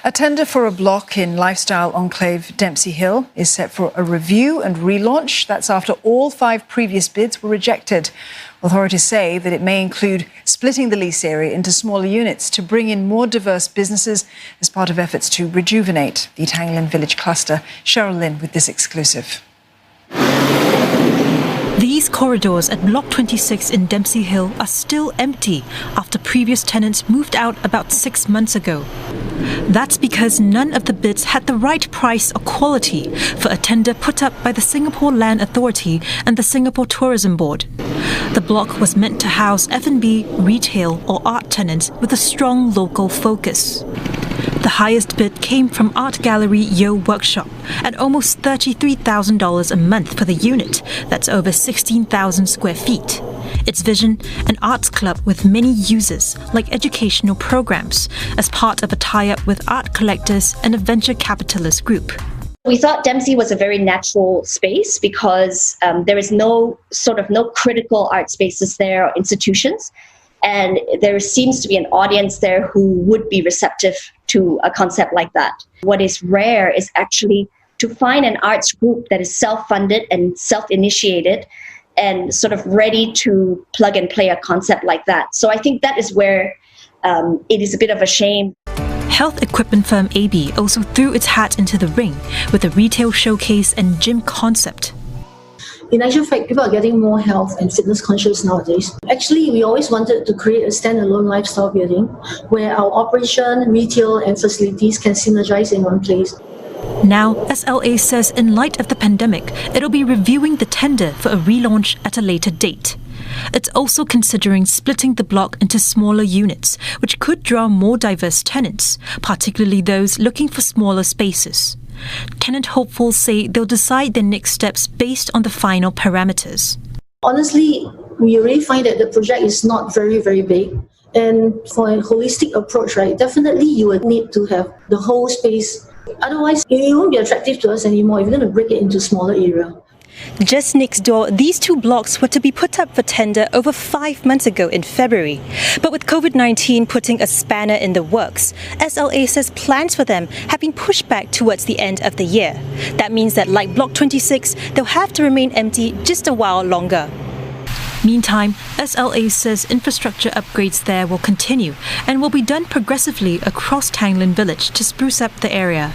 A tender for a block in lifestyle enclave Dempsey Hill is set for a review and relaunch. That's after all 5 previous bids were rejected. Authorities say that it may include splitting the lease area into smaller units to bring in more diverse businesses as part of efforts to rejuvenate the Tanglin Village cluster. Cheryl Lynn with this exclusive. These corridors at Block 26 in Dempsey Hill are still empty after previous tenants moved out about 6 months ago. That's because none of the bids had the right price or quality for a tender put up by the Singapore Land Authority and the Singapore Tourism Board. The block was meant to house F&B, retail or art tenants with a strong local focus. The highest bid came from art gallery Yo Workshop at almost $33,000 a month for the unit. That's over 16,000 square feet. Its vision, an arts club with many users like educational programs as part of a tie-up with art collectors and a venture capitalist group. We thought Dempsey was a very natural space because there is no critical art spaces there or institutions. And there seems to be an audience there who would be receptive to a concept like that. What is rare is actually to find an arts group that is self-funded and self-initiated and sort of ready to plug and play a concept like that. So I think that is where it is a bit of a shame. Health equipment firm AB also threw its hat into the ring with a retail showcase and gym concept. In actual fact, people are getting more health and fitness conscious nowadays. Actually, we always wanted to create a standalone lifestyle building where our operation, retail and facilities can synergize in one place. Now, SLA says in light of the pandemic, it'll be reviewing the tender for a relaunch at a later date. It's also considering splitting the block into smaller units, which could draw more diverse tenants, particularly those looking for smaller spaces. Tenant hopefuls say they'll decide their next steps based on the final parameters. Honestly, we really find that the project is not very, very big. And for a holistic approach, right, definitely you would need to have the whole space. Otherwise, it won't be attractive to us anymore if you're going to break it into smaller area. Just next door, these 2 blocks were to be put up for tender over 5 months ago in February. But with COVID-19 putting a spanner in the works, SLA says plans for them have been pushed back towards the end of the year. That means that like Block 26, they'll have to remain empty just a while longer. Meantime, SLA says infrastructure upgrades there will continue and will be done progressively across Tanglin Village to spruce up the area.